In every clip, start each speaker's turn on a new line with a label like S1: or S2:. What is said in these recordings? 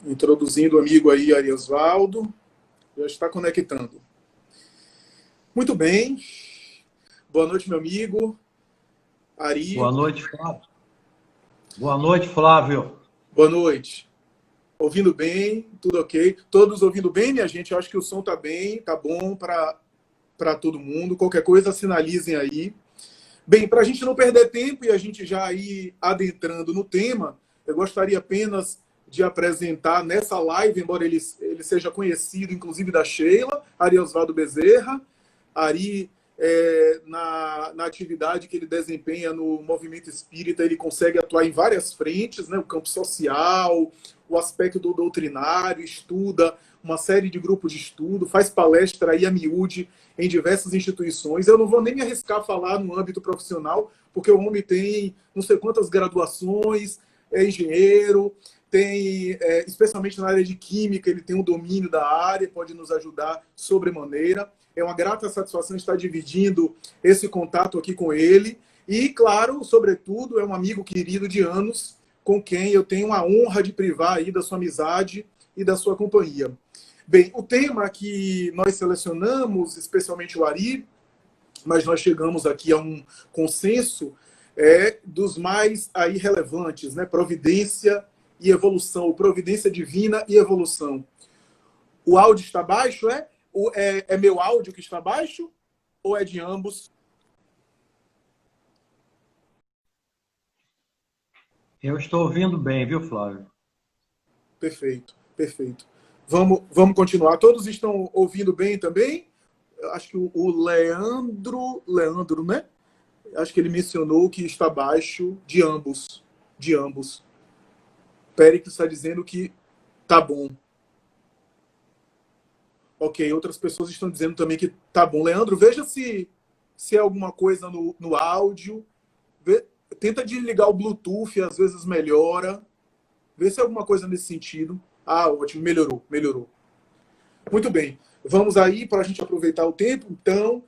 S1: Introduzindo o amigo aí, Ariosvaldo. Já está conectando. Muito bem. Boa noite, meu amigo. Ari.
S2: Boa noite, Flávio. Boa noite, Flávio.
S1: Boa noite. Ouvindo bem? Tudo ok? Todos ouvindo bem, minha gente? Eu acho que o som tá bem, tá bom para todo mundo. Qualquer coisa, sinalizem aí. Bem, para a gente não perder tempo e a gente já ir adentrando no tema, eu gostaria apenas de apresentar nessa live, embora ele seja conhecido, inclusive, da Sheila, Ariosvaldo Bezerra. Ari, na atividade que ele desempenha no movimento espírita, ele consegue atuar em várias frentes, né? O campo social, o aspecto do doutrinário, estuda uma série de grupos de estudo, faz palestra aí a miúde em diversas instituições. Eu não vou nem me arriscar a falar no âmbito profissional, porque o homem tem não sei quantas graduações, é engenheiro, tem, especialmente na área de química, ele tem um domínio da área, pode nos ajudar sobremaneira. É uma grata satisfação estar dividindo esse contato aqui com ele. E, claro, sobretudo, é um amigo querido de anos, com quem eu tenho a honra de privar aí da sua amizade e da sua companhia. Bem, o tema que nós selecionamos, especialmente o Ari, mas nós chegamos aqui a um consenso, dos mais aí relevantes, né? Providência e evolução, providência divina e evolução. O áudio está baixo, é meu áudio que está baixo ou é de ambos?
S2: Eu estou ouvindo bem, viu, Flávio?
S1: Perfeito, perfeito. Vamos continuar. Todos estão ouvindo bem também? Eu acho que o Leandro, né? Acho que ele mencionou que está baixo de ambos. De ambos. Péricles está dizendo que tá bom. Ok, outras pessoas estão dizendo também que tá bom. Leandro, veja se é alguma coisa no áudio. Tenta desligar o Bluetooth, às vezes melhora. Vê se é alguma coisa nesse sentido. Ah, ótimo, melhorou. Muito bem. Vamos aí para a gente aproveitar o tempo. Então,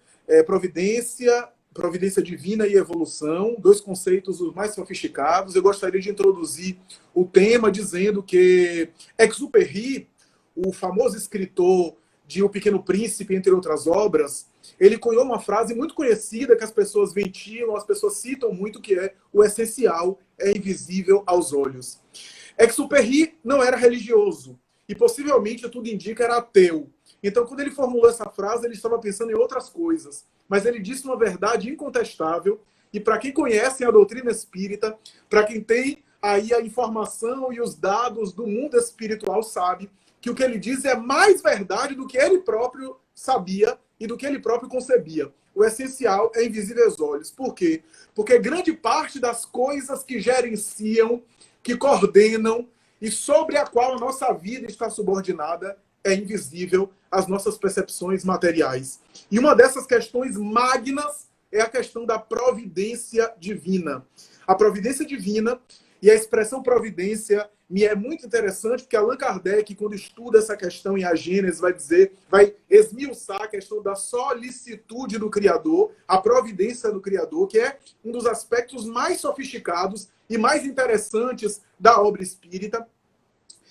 S1: providência divina e evolução, dois conceitos os mais sofisticados. Eu gostaria de introduzir o tema dizendo que Exupéry, o famoso escritor de O Pequeno Príncipe, entre outras obras, ele cunhou uma frase muito conhecida que as pessoas ventilam, as pessoas citam muito, que é: o essencial é invisível aos olhos. Exupéry não era religioso e possivelmente, tudo indica, era ateu. Então, quando ele formulou essa frase, ele estava pensando em outras coisas. Mas ele disse uma verdade incontestável, e para quem conhece a doutrina espírita, para quem tem aí a informação e os dados do mundo espiritual, sabe que o que ele diz é mais verdade do que ele próprio sabia e do que ele próprio concebia. O essencial é invisível aos olhos. Por quê? Porque grande parte das coisas que gerenciam, que coordenam e sobre a qual a nossa vida está subordinada é invisível às nossas percepções materiais. E uma dessas questões magnas é a questão da providência divina. A providência divina e a expressão providência me é muito interessante, porque Allan Kardec, quando estuda essa questão em A Gênese, vai esmiuçar a questão da solicitude do Criador, a providência do Criador, que é um dos aspectos mais sofisticados e mais interessantes da obra espírita.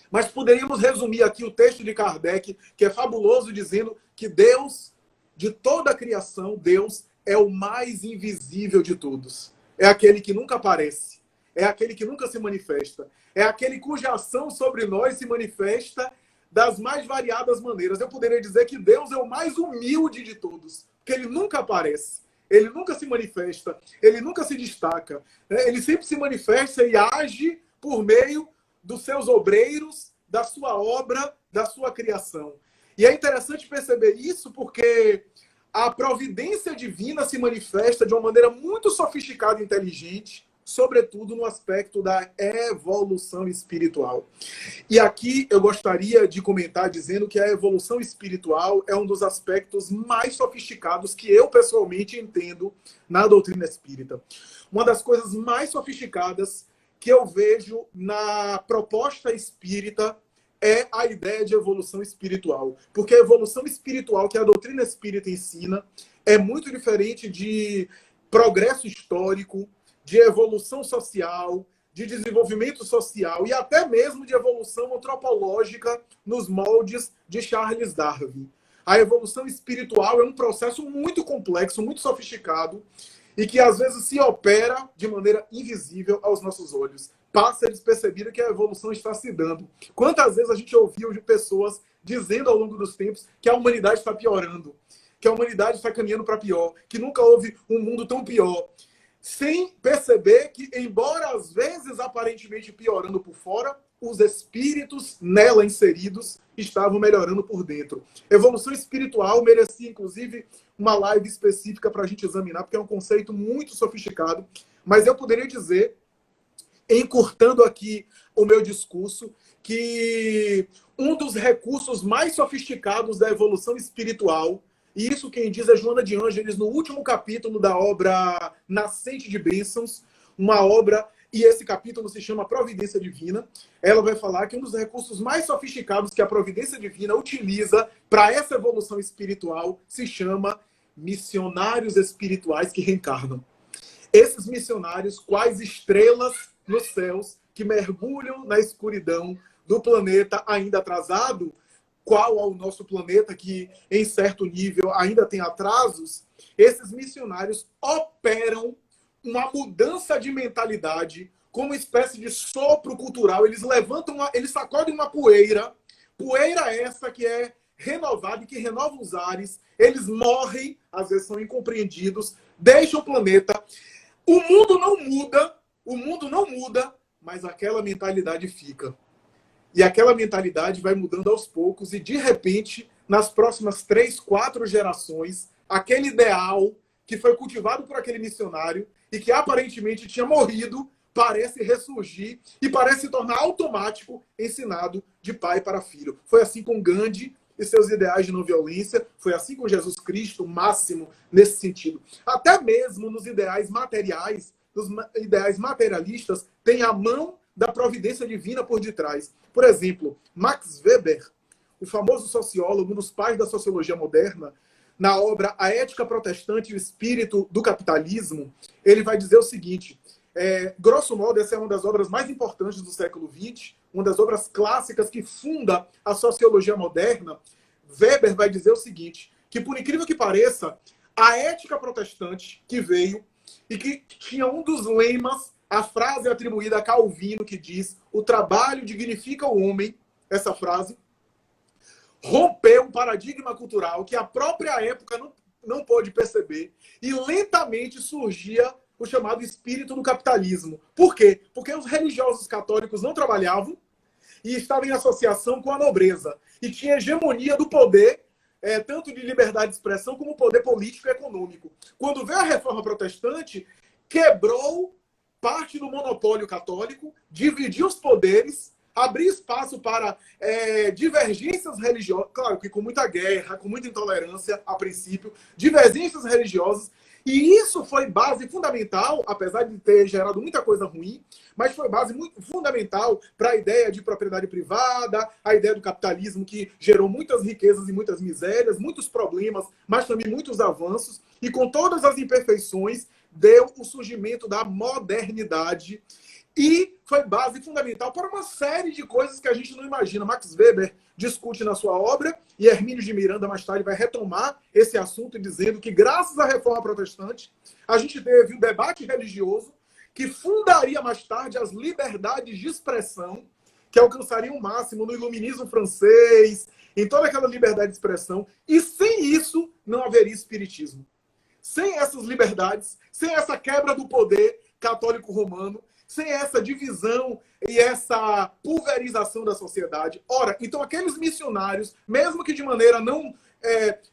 S1: Mas poderíamos resumir aqui o texto de Kardec, que é fabuloso, dizendo que Deus, de toda a criação, Deus é o mais invisível de todos. É aquele que nunca aparece. É aquele que nunca se manifesta. É aquele cuja ação sobre nós se manifesta das mais variadas maneiras. Eu poderia dizer que Deus é o mais humilde de todos, porque ele nunca aparece. Ele nunca se manifesta. Ele nunca se destaca. Ele sempre se manifesta e age por meio dos seus obreiros, da sua obra, da sua criação. E é interessante perceber isso porque a providência divina se manifesta de uma maneira muito sofisticada e inteligente, sobretudo no aspecto da evolução espiritual. E aqui eu gostaria de comentar dizendo que a evolução espiritual é um dos aspectos mais sofisticados que eu pessoalmente entendo na doutrina espírita. Uma das coisas mais sofisticadas que eu vejo na proposta espírita é a ideia de evolução espiritual. Porque a evolução espiritual que a doutrina espírita ensina é muito diferente de progresso histórico, de evolução social, de desenvolvimento social e até mesmo de evolução antropológica nos moldes de Charles Darwin. A evolução espiritual é um processo muito complexo, muito sofisticado, e que às vezes se opera de maneira invisível aos nossos olhos. Passa despercebido que a evolução está se dando. Quantas vezes a gente ouviu de pessoas dizendo ao longo dos tempos que a humanidade está piorando, que a humanidade está caminhando para pior, que nunca houve um mundo tão pior, sem perceber que, embora às vezes aparentemente piorando por fora, os espíritos nela inseridos estavam melhorando por dentro. Evolução espiritual merecia, inclusive, uma live específica para a gente examinar, porque é um conceito muito sofisticado, mas eu poderia dizer, encurtando aqui o meu discurso, que um dos recursos mais sofisticados da evolução espiritual, e isso quem diz é Joana de Ângeles, no último capítulo da obra Nascente de Bênçãos, uma obra, e esse capítulo se chama Providência Divina. Ela vai falar que um dos recursos mais sofisticados que a Providência Divina utiliza para essa evolução espiritual se chama missionários espirituais que reencarnam. Esses missionários, quais estrelas nos céus, que mergulham na escuridão do planeta ainda atrasado, qual ao nosso planeta, que em certo nível ainda tem atrasos, esses missionários operam uma mudança de mentalidade, como uma espécie de sopro cultural. Eles levantam, eles sacodem uma poeira essa que é renovada e que renova os ares. Eles morrem, às vezes são incompreendidos, deixam o planeta. O mundo não muda, mas aquela mentalidade fica. E aquela mentalidade vai mudando aos poucos e, de repente, nas próximas 3, 4 gerações, aquele ideal que foi cultivado por aquele missionário e que aparentemente tinha morrido, parece ressurgir e parece se tornar automático, ensinado de pai para filho. Foi assim com Gandhi e seus ideais de não violência, foi assim com Jesus Cristo, o máximo nesse sentido. Até mesmo nos ideais materiais, nos ideais materialistas, tem a mão da providência divina por detrás. Por exemplo, Max Weber, o famoso sociólogo, um dos pais da sociologia moderna, na obra A Ética Protestante e o Espírito do Capitalismo, ele vai dizer o seguinte, grosso modo, essa é uma das obras mais importantes do século XX, uma das obras clássicas que funda a sociologia moderna. Weber vai dizer o seguinte, que por incrível que pareça, a ética protestante que veio e que tinha um dos lemas, a frase atribuída a Calvino, que diz: o trabalho dignifica o homem, essa frase, rompeu um paradigma cultural que a própria época não pôde perceber e lentamente surgia o chamado espírito do capitalismo. Por quê? Porque os religiosos católicos não trabalhavam e estavam em associação com a nobreza. E tinha hegemonia do poder, tanto de liberdade de expressão como poder político e econômico. Quando veio a reforma protestante, quebrou parte do monopólio católico, dividiu os poderes, abriu espaço para divergências religiosas, claro que com muita guerra, com muita intolerância a princípio, divergências religiosas, e isso foi base fundamental, apesar de ter gerado muita coisa ruim, mas foi base muito fundamental para a ideia de propriedade privada, a ideia do capitalismo que gerou muitas riquezas e muitas misérias, muitos problemas, mas também muitos avanços, e com todas as imperfeições, deu o surgimento da modernidade e foi base fundamental para uma série de coisas que a gente não imagina. Max Weber discute na sua obra e Hermínio de Miranda mais tarde vai retomar esse assunto dizendo que graças à reforma protestante a gente teve um debate religioso que fundaria mais tarde as liberdades de expressão que alcançariam o máximo no iluminismo francês, em toda aquela liberdade de expressão, e sem isso não haveria espiritismo. Sem essas liberdades, sem essa quebra do poder católico romano, sem essa divisão e essa pulverização da sociedade. Ora, então aqueles missionários, mesmo que de maneira não,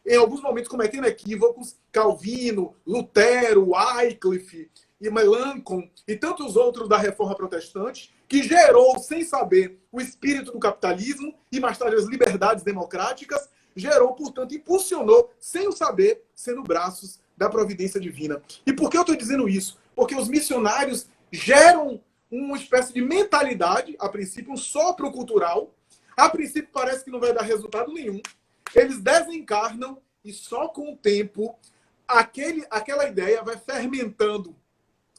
S1: em alguns momentos cometendo equívocos, Calvino, Lutero, Wycliffe e Melanchthon e tantos outros da Reforma Protestante, que gerou, sem saber, o espírito do capitalismo e mais tarde as liberdades democráticas, gerou, portanto, impulsionou, sem o saber, sendo braços da providência divina. E por que eu estou dizendo isso? Porque os missionários geram uma espécie de mentalidade, a princípio, um sopro cultural. A princípio, parece que não vai dar resultado nenhum. Eles desencarnam e só com o tempo aquela ideia vai fermentando,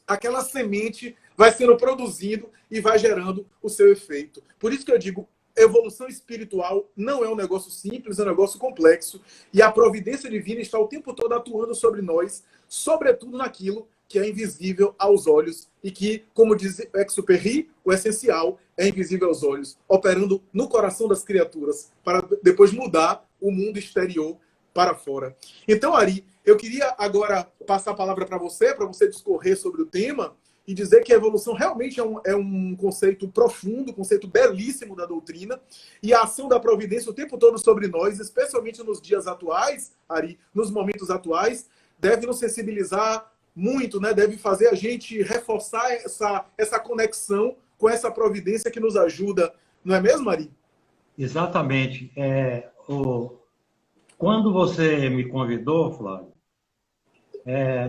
S1: aquela semente vai sendo produzido e vai gerando o seu efeito. Por isso que eu digo, evolução espiritual não é um negócio simples, é um negócio complexo. E a providência divina está o tempo todo atuando sobre nós, sobretudo naquilo que é invisível aos olhos e que, como diz Exupéry, o essencial é invisível aos olhos, operando no coração das criaturas para depois mudar o mundo exterior para fora. Então, Ari, eu queria agora passar a palavra para você discorrer sobre o tema e dizer que a evolução realmente é um conceito profundo, um conceito belíssimo da doutrina, e a ação da providência o tempo todo sobre nós, especialmente nos dias atuais, Ari, nos momentos atuais, deve nos sensibilizar muito, né? Deve fazer a gente reforçar essa conexão com essa providência que nos ajuda, não é mesmo, Ari?
S2: Exatamente. Quando você me convidou, Flávio,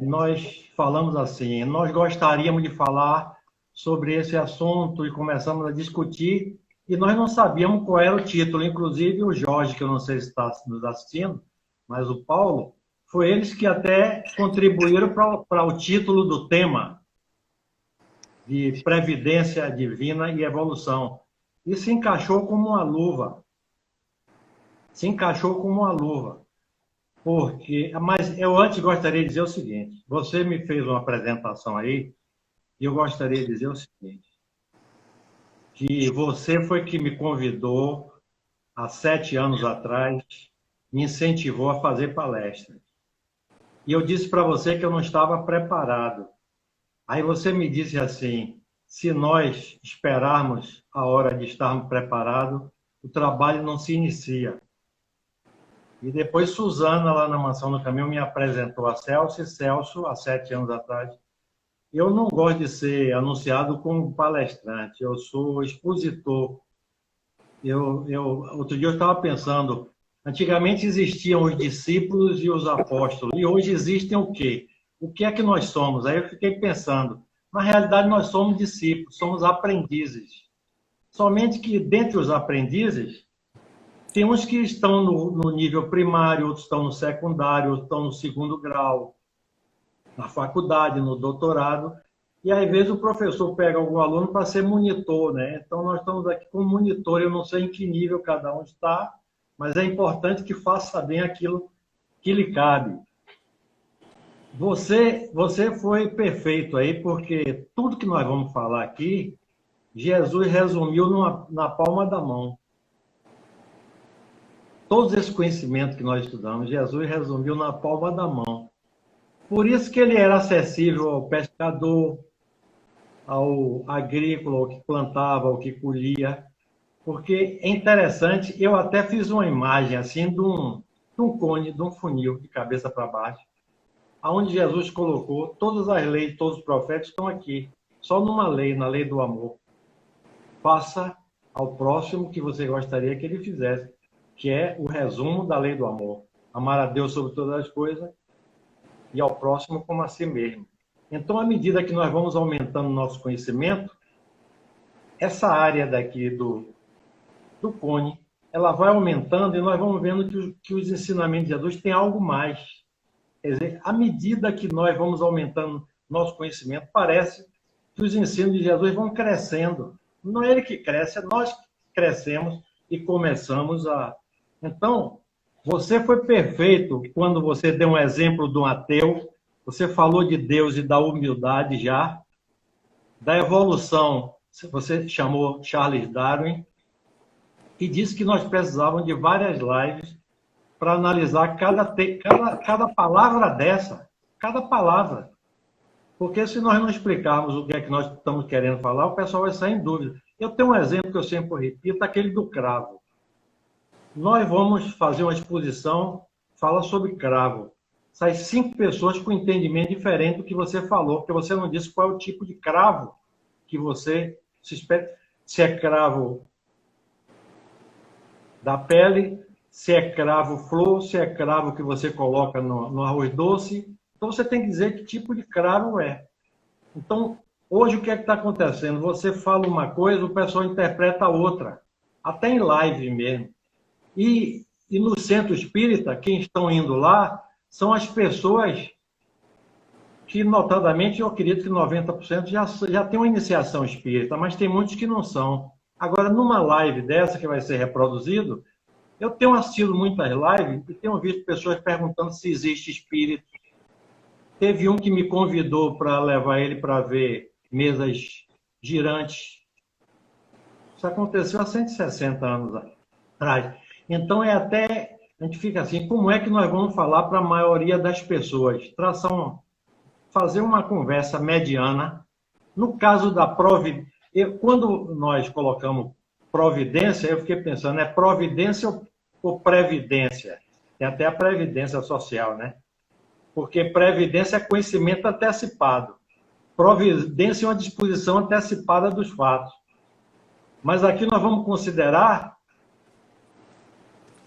S2: nós falamos assim, nós gostaríamos de falar sobre esse assunto e começamos a discutir e nós não sabíamos qual era o título. Inclusive o Jorge, que eu não sei se está nos assistindo, mas o Paulo, foi eles que até contribuíram para o título do tema de Previdência Divina e Evolução. E se encaixou como uma luva. Se encaixou como uma luva. Mas eu antes gostaria de dizer o seguinte, você me fez uma apresentação aí, e eu gostaria de dizer o seguinte, que você foi que me convidou há 7 anos atrás, me incentivou a fazer palestra. E eu disse para você que eu não estava preparado. Aí você me disse assim, se nós esperarmos a hora de estarmos preparados, o trabalho não se inicia. E depois Suzana, lá na Mansão do Caminho, me apresentou a Celso, e Celso, há 7 anos atrás. Eu não gosto de ser anunciado como palestrante, eu sou expositor. Outro dia eu estava pensando, antigamente existiam os discípulos e os apóstolos, e hoje existem o quê? O que é que nós somos? Aí eu fiquei pensando, na realidade nós somos discípulos, somos aprendizes. Somente que dentre os aprendizes, tem uns que estão no nível primário, outros estão no secundário, outros estão no 2º grau, na faculdade, no doutorado, e às vezes o professor pega algum aluno para ser monitor, né? Então nós estamos aqui como monitor, eu não sei em que nível cada um está, mas é importante que faça bem aquilo que lhe cabe. Você foi perfeito aí, porque tudo que nós vamos falar aqui, Jesus resumiu na palma da mão. Todos esses conhecimentos que nós estudamos, Jesus resumiu na palma da mão. Por isso que ele era acessível ao pescador, ao agrícola, ao que plantava, ao que colhia. Porque é interessante, eu até fiz uma imagem assim de um cone, de um funil de cabeça para baixo, aonde Jesus colocou todas as leis, todos os profetas estão aqui, só numa lei, na lei do amor. Faça ao próximo o que você gostaria que ele fizesse, que é o resumo da lei do amor. Amar a Deus sobre todas as coisas e ao próximo como a si mesmo. Então, à medida que nós vamos aumentando o nosso conhecimento, essa área daqui do cone, ela vai aumentando e nós vamos vendo que os ensinamentos de Jesus têm algo mais. Quer dizer, à medida que nós vamos aumentando nosso conhecimento, parece que os ensinos de Jesus vão crescendo. Não é ele que cresce, é nós que crescemos e começamos a... Então, você foi perfeito quando você deu um exemplo de um ateu, você falou de Deus e da humildade já, da evolução, você chamou Charles Darwin, e disse que nós precisávamos de várias lives para analisar cada palavra dessa, cada palavra. Porque se nós não explicarmos o que é que nós estamos querendo falar, o pessoal vai sair em dúvida. Eu tenho um exemplo que eu sempre repito, aquele do cravo. Nós vamos fazer uma exposição, fala sobre cravo. Sai 5 pessoas com entendimento diferente do que você falou, porque você não disse qual é o tipo de cravo que você se espera. Se é cravo da pele, se é cravo flor, se é cravo que você coloca no arroz doce. Então, você tem que dizer que tipo de cravo é. Então, hoje, o que é que está acontecendo? Você fala uma coisa, o pessoal interpreta outra. Até em live mesmo. E no centro espírita, quem estão indo lá são as pessoas que, notadamente, eu acredito que 90% já tem uma iniciação espírita, mas tem muitos que não são. Agora, numa live dessa que vai ser reproduzido, eu tenho assistido muitas lives e tenho visto pessoas perguntando se existe espírito. Teve um que me convidou para levar ele para ver mesas girantes. Isso aconteceu há 160 anos atrás. Então, a gente fica assim, como é que nós vamos falar para a maioria das pessoas? Fazer uma conversa mediana. No caso da providência, quando nós colocamos providência, eu fiquei pensando, é providência ou previdência? Tem até a previdência social, né? Porque previdência é conhecimento antecipado. Providência é uma disposição antecipada dos fatos. Mas aqui nós vamos considerar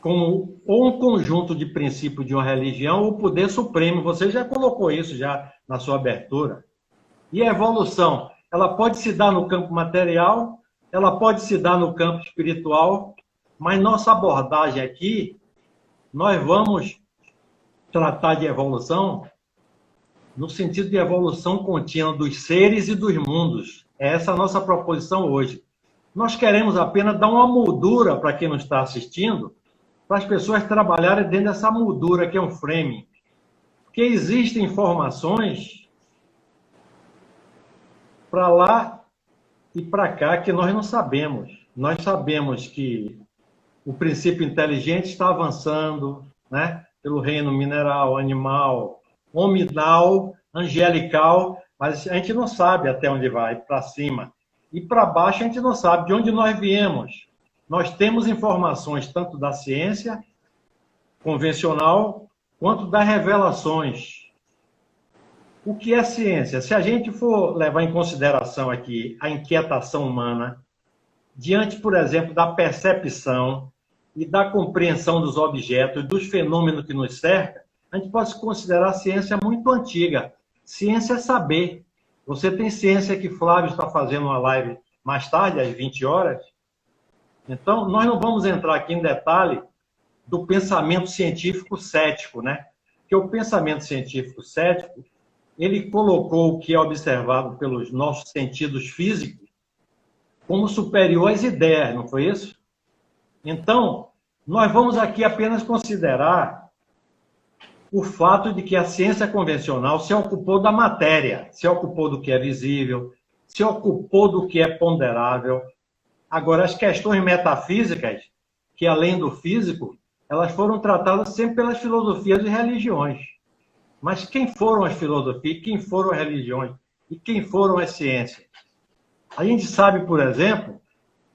S2: como ou um conjunto de princípios de uma religião ou o poder supremo. Você já colocou isso já na sua abertura. E a evolução, ela pode se dar no campo material, ela pode se dar no campo espiritual, mas nossa abordagem aqui, nós vamos tratar de evolução no sentido de evolução contínua dos seres e dos mundos. É essa a nossa proposição hoje. Nós queremos apenas dar uma moldura para quem não está assistindo, para as pessoas trabalharem dentro dessa moldura que é um frame. Porque existem informações para lá e para cá que nós não sabemos. Nós sabemos que o princípio inteligente está avançando, né? Pelo reino mineral, animal, hominal, angelical, mas a gente não sabe até onde vai, para cima. E para baixo a gente não sabe de onde nós viemos. Nós temos informações tanto da ciência convencional quanto das revelações. O que é ciência? Se a gente for levar em consideração aqui a inquietação humana, diante, por exemplo, da percepção e da compreensão dos objetos, dos fenômenos que nos cercam, a gente pode considerar a ciência muito antiga. Ciência é saber. Você tem ciência que Flávio está fazendo uma live mais tarde, às 20 horas. Então, nós não vamos entrar aqui em detalhe do pensamento científico cético, né? Porque o pensamento científico cético, ele colocou o que é observado pelos nossos sentidos físicos como superior às ideias, não foi isso? Então, nós vamos aqui apenas considerar o fato de que a ciência convencional se ocupou da matéria, se ocupou do que é visível, se ocupou do que é ponderável. Agora, as questões metafísicas, que além do físico, elas foram tratadas sempre pelas filosofias e religiões. Mas quem foram as filosofias, quem foram as religiões e quem foram as ciências? A gente sabe, por exemplo,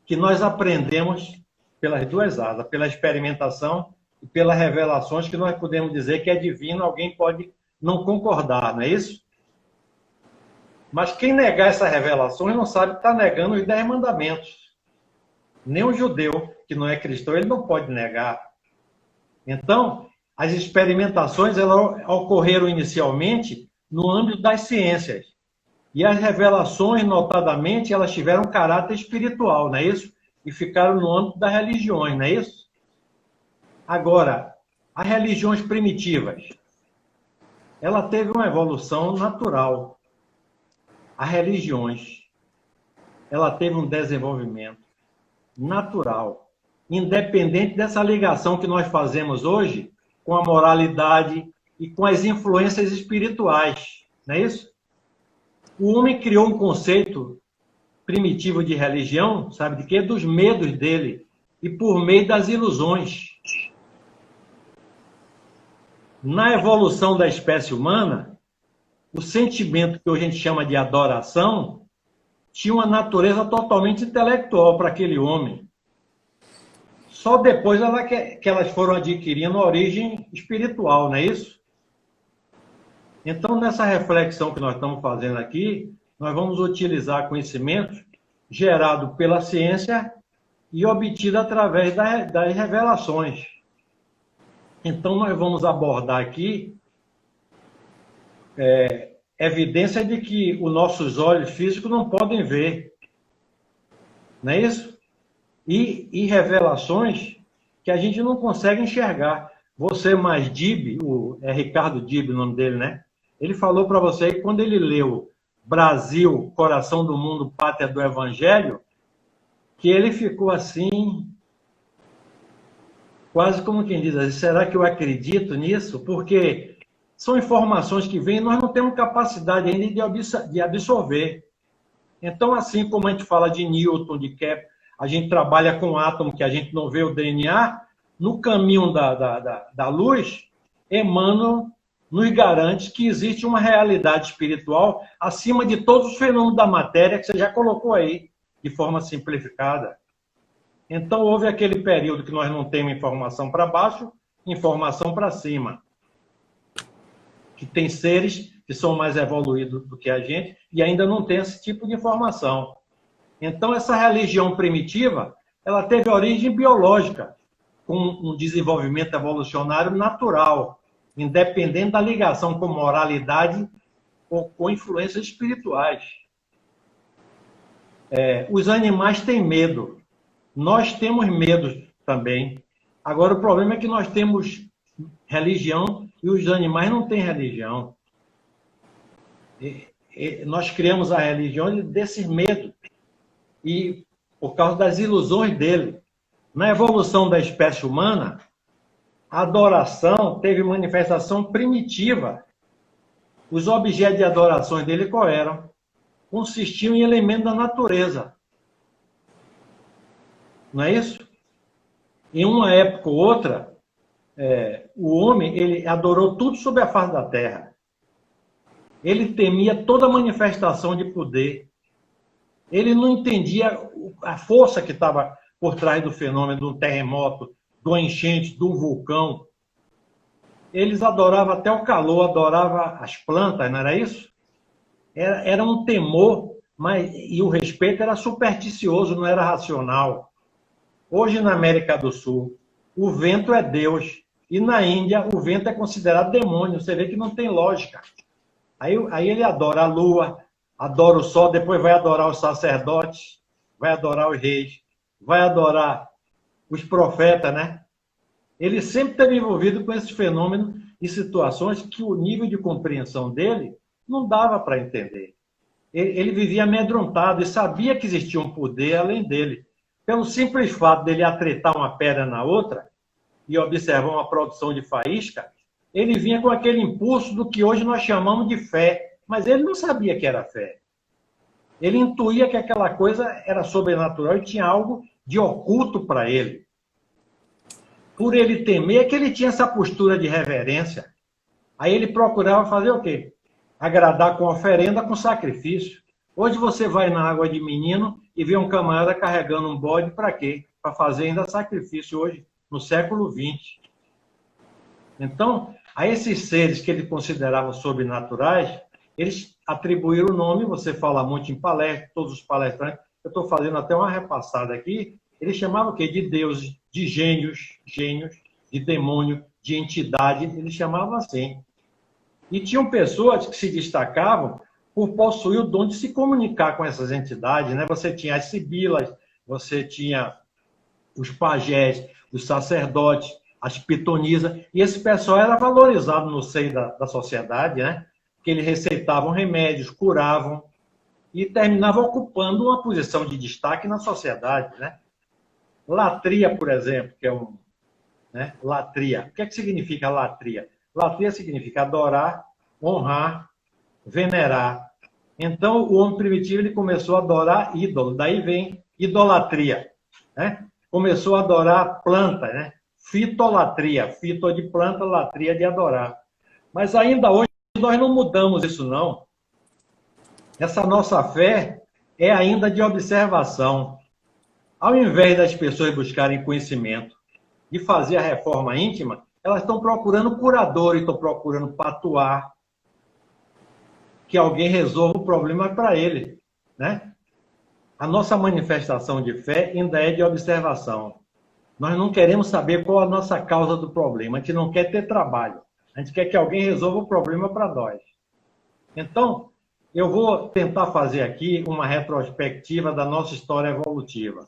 S2: que nós aprendemos pelas duas asas, pela experimentação e pelas revelações, que nós podemos dizer que é divino, alguém pode não concordar, não é isso? Mas quem negar essas revelações não sabe que está negando os 10 mandamentos. Nem um judeu que não é cristão, ele não pode negar. Então, as experimentações elas ocorreram inicialmente no âmbito das ciências. E as revelações, notadamente, elas tiveram caráter espiritual, não é isso? E ficaram no âmbito das religiões, não é isso? Agora, as religiões primitivas, ela teve uma evolução natural. As religiões, ela teve um desenvolvimento natural, independente dessa ligação que nós fazemos hoje com a moralidade e com as influências espirituais, não é isso? O homem criou um conceito primitivo de religião, sabe de quê? Dos medos dele e por meio das ilusões. Na evolução da espécie humana, o sentimento que hoje a gente chama de adoração tinha uma natureza totalmente intelectual para aquele homem. Só depois que elas foram adquirindo origem espiritual, não é isso? Então, nessa reflexão que nós estamos fazendo aqui, nós vamos utilizar conhecimentos gerados pela ciência e obtidos através das revelações. Então, nós vamos abordar aqui evidência de que os nossos olhos físicos não podem ver. Não é isso? E revelações que a gente não consegue enxergar. Você mais Dib, é Ricardo Dib o nome dele, né? Ele falou para você que quando ele leu Brasil, Coração do Mundo, Pátria do Evangelho, que ele ficou assim, quase como quem diz assim, será que eu acredito nisso? Porque são informações que vêm e nós não temos capacidade ainda de absorver. Então, assim como a gente fala de Newton, de Kepler, a gente trabalha com átomo que a gente não vê o DNA, no caminho da luz, Emmanuel nos garante que existe uma realidade espiritual acima de todos os fenômenos da matéria que você já colocou aí, de forma simplificada. Então, houve aquele período que nós não temos informação para baixo, informação para cima. Que tem seres que são mais evoluídos do que a gente e ainda não tem esse tipo de informação. Então, essa religião primitiva, ela teve origem biológica, com um desenvolvimento evolucionário natural, independente da ligação com moralidade ou com influências espirituais. Os animais têm medo. Nós temos medo também. Agora, o problema é que nós temos religião e os animais não têm religião. Nós criamos a religião desses medos e por causa das ilusões dele. Na evolução da espécie humana, a adoração teve manifestação primitiva. Os objetos de adoração dele qual eram? Consistiam em elementos da natureza. Não é isso? Em uma época ou outra, o homem ele adorou tudo sobre a face da terra. Ele temia toda manifestação de poder. Ele não entendia a força que estava por trás do fenômeno do terremoto, do enchente, do vulcão. Eles adoravam até o calor, adoravam as plantas, não era isso? Era um temor, e o respeito era supersticioso, não era racional. Hoje, na América do Sul, o vento é Deus. E na Índia, o vento é considerado demônio. Você vê que não tem lógica. Aí ele adora a lua, adora o sol, depois vai adorar os sacerdotes, vai adorar os reis, vai adorar os profetas, né? Ele sempre esteve envolvido com esse fenômeno e situações que o nível de compreensão dele não dava para entender. Ele vivia amedrontado e sabia que existia um poder além dele. Pelo simples fato dele atretar uma pedra na outra e observar uma produção de faísca, ele vinha com aquele impulso do que hoje nós chamamos de fé, mas ele não sabia que era fé. Ele intuía que aquela coisa era sobrenatural e tinha algo de oculto para ele. Por ele temer, é que ele tinha essa postura de reverência. Aí ele procurava fazer o quê? Agradar com oferenda, com sacrifício. Hoje você vai na água de menino e vê um camarada carregando um bode para quê? Para fazer ainda sacrifício hoje, no século XX. Então, a esses seres que ele considerava sobrenaturais, eles atribuíram o nome, você fala muito em palestra, todos os palestrantes, eu estou fazendo até uma repassada aqui, eles chamavam o quê? De deuses, de gênios, de demônio, de entidade, eles chamavam assim. E tinham pessoas que se destacavam por possuir o dom de se comunicar com essas entidades, né? Você tinha as sibilas, você tinha os pajés, os sacerdotes, as pitonisas, e esse pessoal era valorizado no seio da sociedade, né? Que eles receitavam remédios, curavam, e terminavam ocupando uma posição de destaque na sociedade, né? Latria, por exemplo, que é né? Latria. O que é que significa latria? Latria significa adorar, honrar, venerar. Então, o homem primitivo ele começou a adorar ídolo, daí vem idolatria, né? Começou a adorar planta, né? Fitolatria, fito de planta, latria de adorar. Mas ainda hoje nós não mudamos isso, não. Essa nossa fé é ainda de observação. Ao invés das pessoas buscarem conhecimento e fazer a reforma íntima, elas estão procurando curador, estão procurando patuar, que alguém resolva o problema para ele, né? A nossa manifestação de fé ainda é de observação. Nós não queremos saber qual a nossa causa do problema. A gente não quer ter trabalho. A gente quer que alguém resolva o problema para nós. Então, eu vou tentar fazer aqui uma retrospectiva da nossa história evolutiva.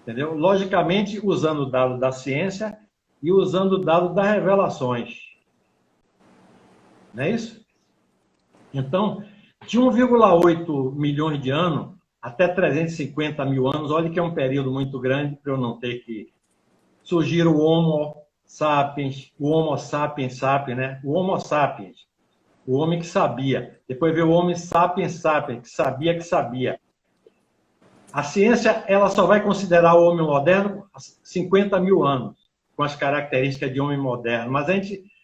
S2: Entendeu? Logicamente, usando o dado da ciência e usando o dado das revelações. Não é isso? Então, de 1,8 milhões de anos até 350 mil anos, olha que é um período muito grande para eu não ter que surgir o Homo sapiens, o Homo sapiens sapiens, né? O Homo sapiens, o homem que sabia. Depois veio o Homo sapiens sapiens, que sabia. A ciência, ela só vai considerar o homem moderno há 50 mil anos, com as características de homem moderno. Mas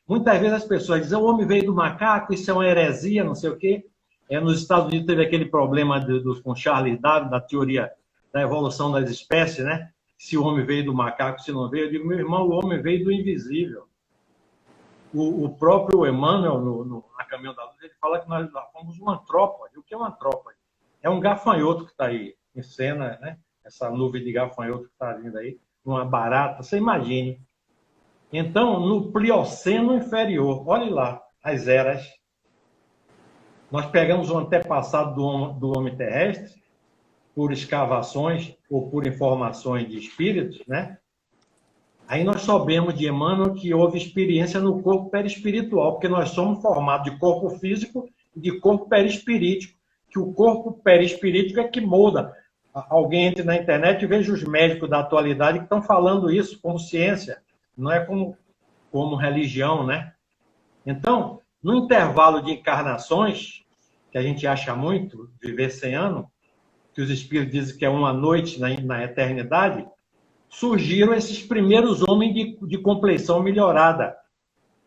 S2: muitas vezes as pessoas dizem, o homem veio do macaco, isso é uma heresia, não sei o quê. Nos Estados Unidos teve aquele problema com Charles Darwin, da teoria da evolução das espécies, né? Se o homem veio do macaco, se não veio. Eu digo, meu irmão, o homem veio do invisível. O próprio Emmanuel, na Caminho da Luz, ele fala que nós fomos uma antrópode. O que é uma antrópode? É um gafanhoto que está aí em cena, né? Essa nuvem de gafanhoto que está vindo aí, uma barata, você imagine. Então, no Plioceno inferior, olhe lá, as eras. Nós pegamos o antepassado do homem terrestre, por escavações ou por informações de espíritos, né? Aí nós sabemos de Emmanuel que houve experiência no corpo perispiritual, porque nós somos formados de corpo físico e de corpo perispirítico, que o corpo perispirítico é que molda. Alguém entra na internet e veja os médicos da atualidade que estão falando isso como ciência, não é como religião, né? Então, no intervalo de encarnações, que a gente acha muito, viver 100 anos, que os espíritos dizem que é uma noite na eternidade, surgiram esses primeiros homens de compleição melhorada.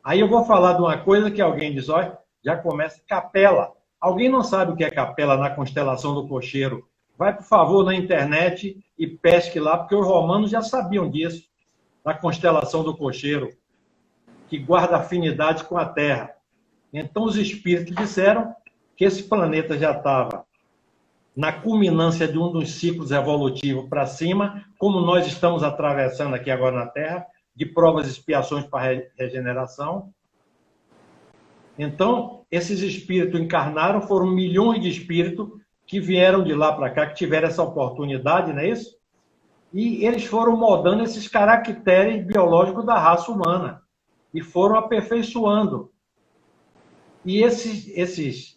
S2: Aí eu vou falar de uma coisa que alguém diz, olha, já começa capela. Alguém não sabe o que é capela na constelação do cocheiro? Vai, por favor, na internet e pesque lá, porque os romanos já sabiam disso, na constelação do cocheiro, que guarda afinidade com a Terra. Então, os espíritos disseram que esse planeta já estava na culminância de um dos ciclos evolutivos para cima, como nós estamos atravessando aqui agora na Terra, de provas e expiações para regeneração. Então, esses espíritos encarnaram, foram milhões de espíritos que vieram de lá para cá, que tiveram essa oportunidade, não é isso? E eles foram moldando esses caracteres biológicos da raça humana e foram aperfeiçoando. E esses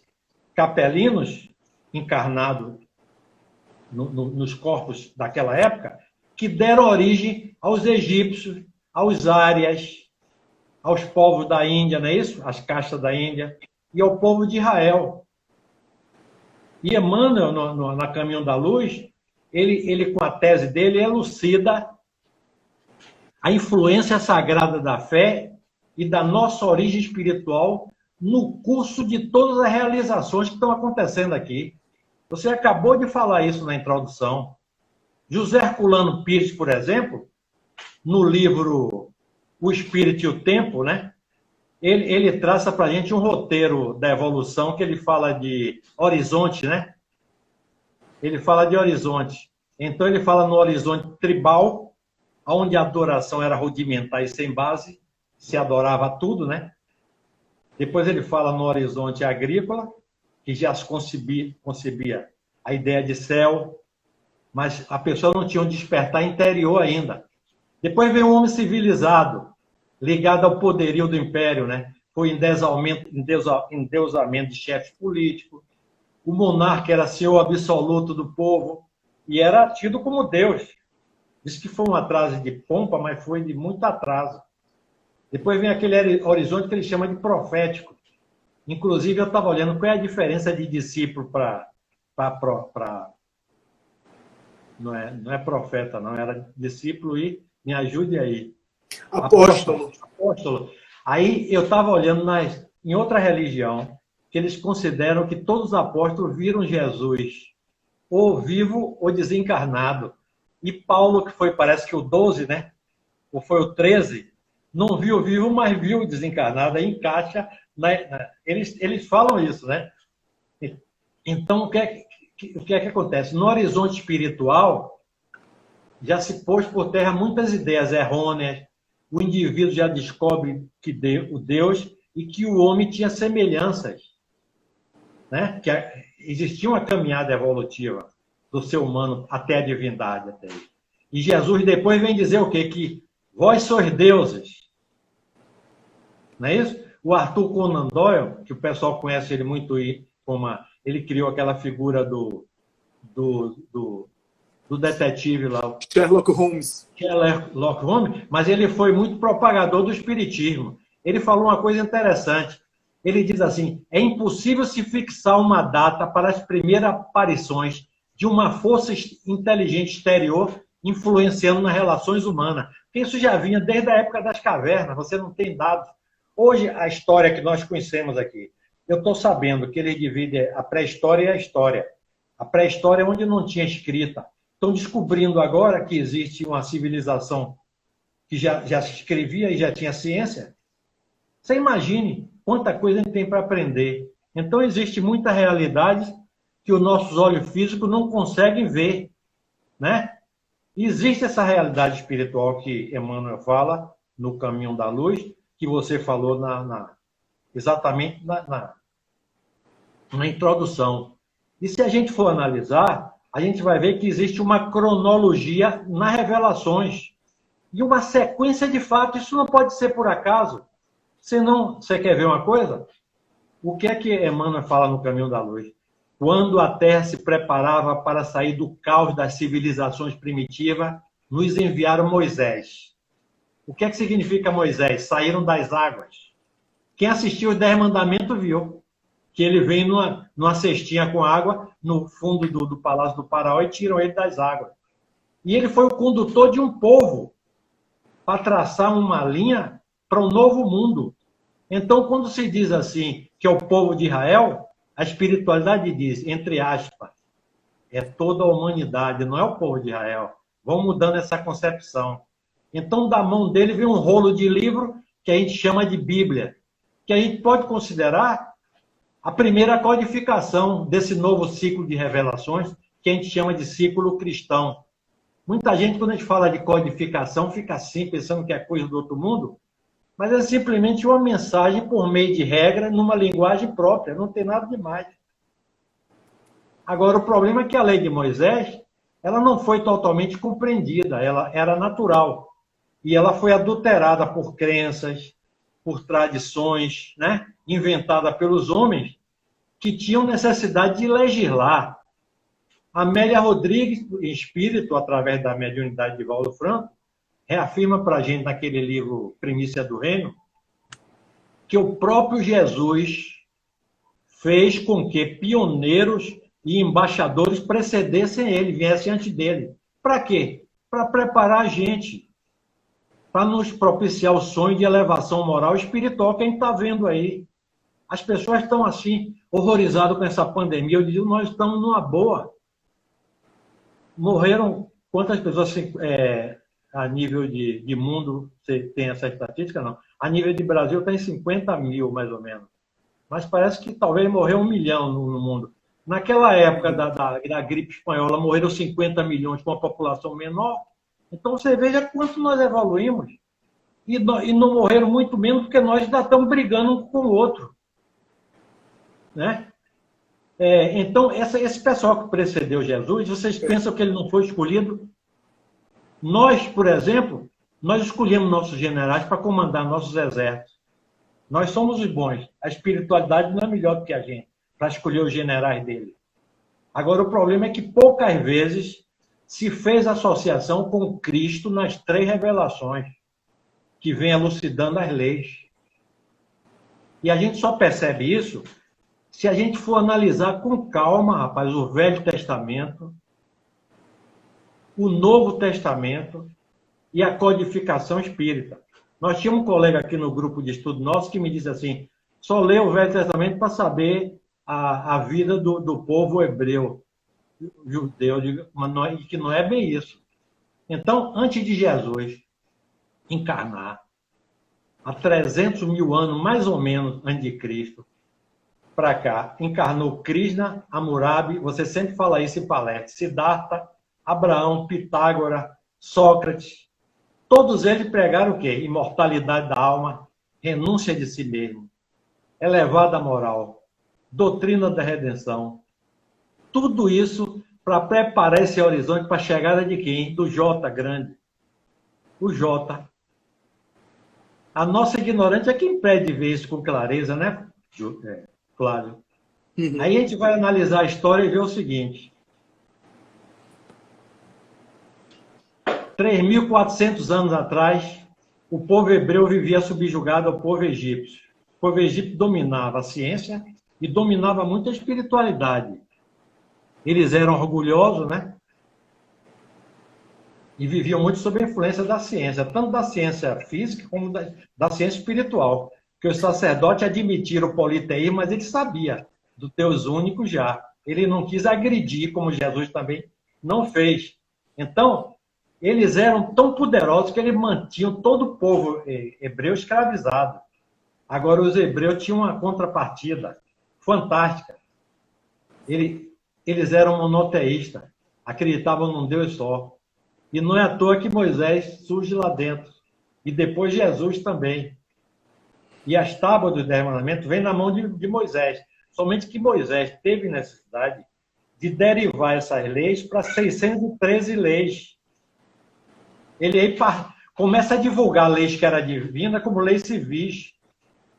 S2: capelinos encarnados nos corpos daquela época, que deram origem aos egípcios, aos árias, aos povos da Índia, não é isso? As castas da Índia, e ao povo de Israel. E Emmanuel, na Caminho da Luz, ele com a tese dele, elucida a influência sagrada da fé e da nossa origem espiritual no curso de todas as realizações que estão acontecendo aqui. Você acabou de falar isso na introdução. José Herculano Pires, por exemplo, no livro O Espírito e o Tempo, né? Ele traça para a gente um roteiro da evolução que ele fala de horizonte, né? Ele fala de horizonte. Então, ele fala no horizonte tribal, onde a adoração era rudimentar e sem base, se adorava tudo, né? Depois ele fala no horizonte agrícola, que já se concebia a ideia de céu, mas a pessoa não tinha um despertar interior ainda. Depois veio o homem civilizado, ligado ao poderio do império, né? Foi endeusamento de chefes políticos. O monarca era senhor absoluto do povo e era tido como Deus. Diz que foi um atraso de pompa, mas foi de muito atraso. Depois vem aquele horizonte que ele chama de profético. Inclusive, eu estava olhando qual é a diferença de discípulo para não é profeta, não, era discípulo e me ajude aí.
S1: Apóstolo.
S2: Apóstolo. Aí eu estava olhando em outra religião, que eles consideram que todos os apóstolos viram Jesus, ou vivo ou desencarnado. E Paulo, que foi, parece que o 12, né? Ou foi o 13, não viu vivo, mas viu desencarnado. Aí encaixa. Eles falam isso, né? Então, o que é que acontece? No horizonte espiritual, já se pôs por terra muitas ideias errôneas. O indivíduo já descobre que o Deus e que o homem tinha semelhanças, né? Que existia uma caminhada evolutiva do ser humano até a divindade. Até aí. E Jesus depois vem dizer o quê? Que vós sois deuses. Não é isso? o Arthur Conan Doyle, que o pessoal conhece ele muito, como ele criou aquela figura do detetive lá,
S1: Sherlock Holmes.
S2: Sherlock Holmes, mas ele foi muito propagador do espiritismo. Ele falou uma coisa interessante. Ele diz assim: é impossível se fixar uma data para as primeiras aparições de uma força inteligente exterior influenciando nas relações humanas. Porque isso já vinha desde a época das cavernas, você não tem dados. Hoje, a história que nós conhecemos aqui, eu estou sabendo que eles dividem a pré-história e a história. A pré-história é onde não tinha escrita. Estão descobrindo agora que existe uma civilização que já se escrevia e já tinha ciência. Você imagine quanta coisa a gente tem para aprender. Então, existe muita realidade que os nossos olhos físicos não conseguem ver, né? Existe essa realidade espiritual que Emmanuel fala no Caminho da Luz, que você falou exatamente na introdução. E se a gente for analisar, a gente vai ver que existe uma cronologia nas revelações e uma sequência de fatos. Isso não pode ser por acaso. Senão, você quer ver uma coisa? O que é que Emmanuel fala no Caminho da Luz? Quando a Terra se preparava para sair do caos das civilizações primitivas, nos enviaram Moisés. O que é que significa Moisés? Saíram das águas. Quem assistiu os 10 Mandamentos viu que ele vem numa cestinha com água no fundo do Palácio do Faraó e tiram ele das águas. E ele foi o condutor de um povo para traçar uma linha para um novo mundo. Então, quando se diz assim, que é o povo de Israel, a espiritualidade diz, entre aspas, é toda a humanidade, não é o povo de Israel. Vão mudando essa concepção. Então, da mão dele vem um rolo de livro que a gente chama de Bíblia, que a gente pode considerar a primeira codificação desse novo ciclo de revelações, que a gente chama de ciclo cristão. Muita gente, quando a gente fala de codificação, fica assim, pensando que é coisa do outro mundo, mas é simplesmente uma mensagem por meio de regra, numa linguagem própria, não tem nada demais. Agora, o problema é que a lei de Moisés, ela não foi totalmente compreendida, ela era natural. E ela foi adulterada por crenças, por tradições, né, inventada pelos homens que tinham necessidade de legislar. Amélia Rodrigues, em espírito, através da mediunidade de Valdo Franco, reafirma para a gente naquele livro Primícia do Reino, que o próprio Jesus fez com que pioneiros e embaixadores precedessem ele, viessem antes dele. Para quê? Para preparar a gente, para nos propiciar o sonho de elevação moral e espiritual que a gente está vendo aí. As pessoas estão assim, horrorizadas com essa pandemia. Eu digo, nós estamos numa boa. Morreram quantas pessoas a nível de mundo, você tem essa estatística? Não. A nível de Brasil tem 50 mil, mais ou menos. Mas parece que talvez morreu 1 milhão no mundo. Naquela época da gripe espanhola, morreram 50 milhões com uma população menor. Então, você veja quanto nós evoluímos. E não morreram muito menos porque nós ainda estamos brigando um com o outro. Né? Então, esse pessoal que precedeu Jesus, vocês pensam que ele não foi escolhido? Nós, por exemplo, nós escolhemos nossos generais para comandar nossos exércitos. Nós somos os bons. A espiritualidade não é melhor do que a gente para escolher os generais dele. Agora, o problema é que poucas vezes se fez associação com Cristo nas 3 revelações, que vem elucidando as leis. E a gente só percebe isso se a gente for analisar com calma, rapaz, o Velho Testamento, o Novo Testamento e a codificação espírita. Nós tínhamos um colega aqui no grupo de estudo nosso que me disse assim, só lê o Velho Testamento para saber a vida do povo hebreu, judeu, mas que não é bem isso. Então, antes de Jesus encarnar, há 300 mil anos, mais ou menos, antes de Cristo, para cá, encarnou Krishna, Hammurabi, você sempre fala isso em palestra, Siddhartha, Abraão, Pitágoras, Sócrates, todos eles pregaram o quê? Imortalidade da alma, renúncia de si mesmo, elevada moral, doutrina da redenção. Tudo isso para preparar esse horizonte para a chegada de quem? Do J grande. O J. A nossa ignorância é que impede de ver isso com clareza, né, Flávio?
S1: Uhum.
S2: Aí a gente vai analisar a história e ver o seguinte. 3.400 anos atrás, o povo hebreu vivia subjugado ao povo egípcio. O povo egípcio dominava a ciência e dominava muito a espiritualidade. Eles eram orgulhosos, né? E viviam muito sob a influência da ciência, tanto da ciência física como da ciência espiritual. Porque os sacerdotes admitiram o politeísmo, mas ele sabia do Deus único já. Ele não quis agredir, como Jesus também não fez. Então, eles eram tão poderosos que eles mantinham todo o povo hebreu escravizado. Agora, os hebreus tinham uma contrapartida fantástica. Eles eram monoteístas, acreditavam num Deus só. E não é à toa que Moisés surge lá dentro. E depois Jesus também. E as tábuas dos 10 mandamentos vêm na mão de Moisés. Somente que Moisés teve necessidade de derivar essas leis para 613 leis. Ele aí começa a divulgar leis que eram divinas como leis civis.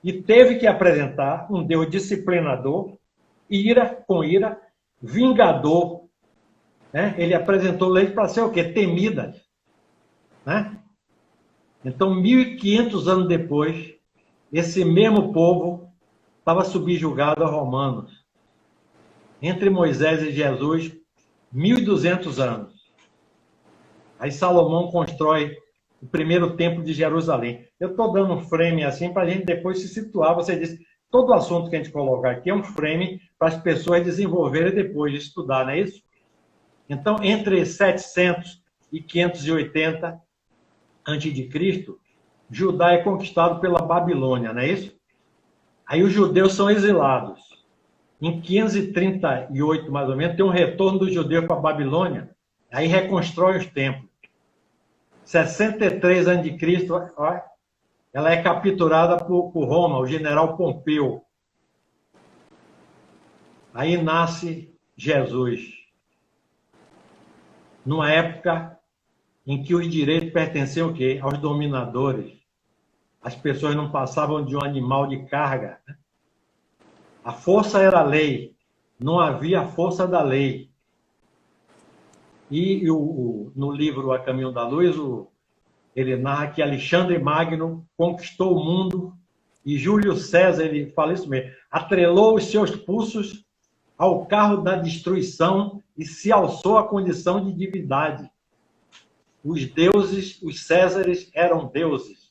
S2: E teve que apresentar um Deus disciplinador, com ira, vingador. Né? Ele apresentou leis para ser o quê? Temidas. Né? Então, 1.500 anos depois, esse mesmo povo estava subjugado a romanos. Entre Moisés e Jesus, 1.200 anos. Aí Salomão constrói o primeiro templo de Jerusalém. Eu estou dando um frame assim para a gente depois se situar. Você disse, todo assunto que a gente colocar aqui é um frame para as pessoas desenvolverem depois de estudar, não é isso? Então, entre 700 e 580 a.C., Judá é conquistado pela Babilônia, não é isso? Aí os judeus são exilados. Em 538, mais ou menos, tem um retorno dos judeus para a Babilônia. Aí reconstrói os templos. 63 a.C., ela é capturada por Roma, o general Pompeu. Aí nasce Jesus. Numa época em que os direitos pertenciam o quê? Aos dominadores. As pessoas não passavam de um animal de carga. A força era a lei. Não havia a força da lei. E no livro A Caminho da Luz, ele narra que Alexandre Magno conquistou o mundo e Júlio César, ele fala isso mesmo, atrelou os seus pulsos ao carro da destruição e se alçou à condição de divindade. Os deuses, os Césares eram deuses.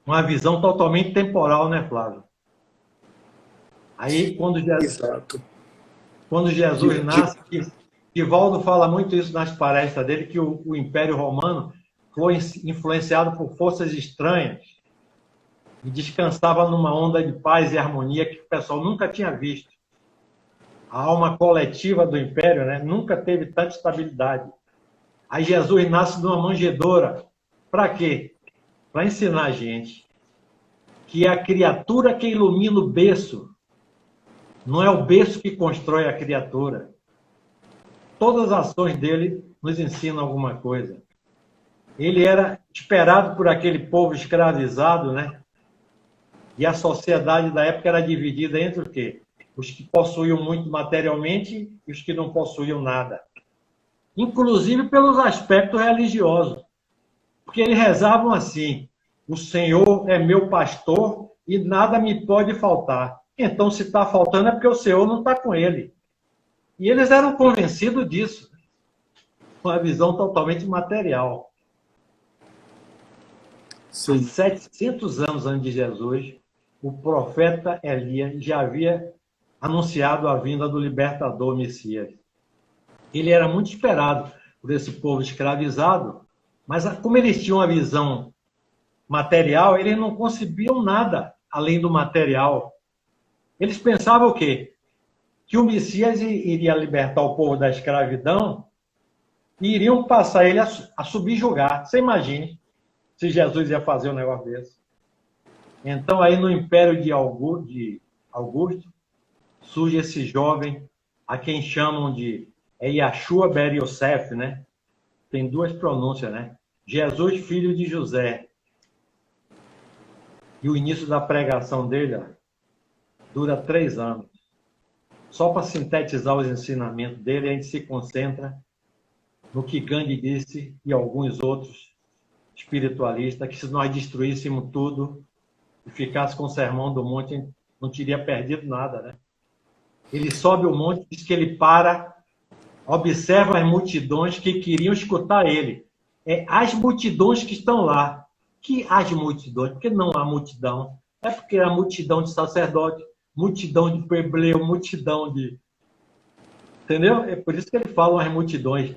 S2: Uma visão totalmente temporal, né, Flávio? Aí, quando Jesus nasce, Divaldo fala muito isso nas palestras dele, que o Império Romano foi influenciado por forças estranhas e descansava numa onda de paz e harmonia que o pessoal nunca tinha visto. A alma coletiva do Império, né, nunca teve tanta estabilidade. Aí Jesus nasce numa manjedoura. Para quê? Para ensinar a gente que é a criatura que ilumina o berço. Não é o berço que constrói a criatura. Todas as ações dele nos ensinam alguma coisa. Ele era esperado por aquele povo escravizado, né? E a sociedade da época era dividida entre o quê? Os que possuíam muito materialmente e os que não possuíam nada. Inclusive pelos aspectos religiosos. Porque eles rezavam assim, o Senhor é meu pastor e nada me pode faltar. Então, se está faltando é porque o Senhor não está com ele. E eles eram convencidos disso. Uma visão totalmente material. Sim. Há 700 anos antes de Jesus, o profeta Elias já havia anunciado a vinda do libertador Messias. Ele era muito esperado por esse povo escravizado, mas como eles tinham uma visão material, eles não concebiam nada além do material. Eles pensavam o quê? Que o Messias iria libertar o povo da escravidão e iriam passar ele a subjugar. Você imagine se Jesus ia fazer um negócio desse. Então, aí no Império de Augusto, surge esse jovem, a quem chamam de Yeshua ben Yosef, né? Tem duas pronúncias, né? Jesus, filho de José. E o início da pregação dele dura 3 anos. Só para sintetizar os ensinamentos dele, a gente se concentra no que Gandhi disse e alguns outros espiritualistas, que se nós destruíssemos tudo e ficasse com o sermão do monte, a gente não teria perdido nada, né? Ele sobe o monte, diz que ele para, observa as multidões que queriam escutar ele. É as multidões que estão lá. Que as multidões? Porque não há multidão. É porque há multidão de sacerdote, multidão de plebeu, multidão de... Entendeu? É por isso que ele fala as multidões.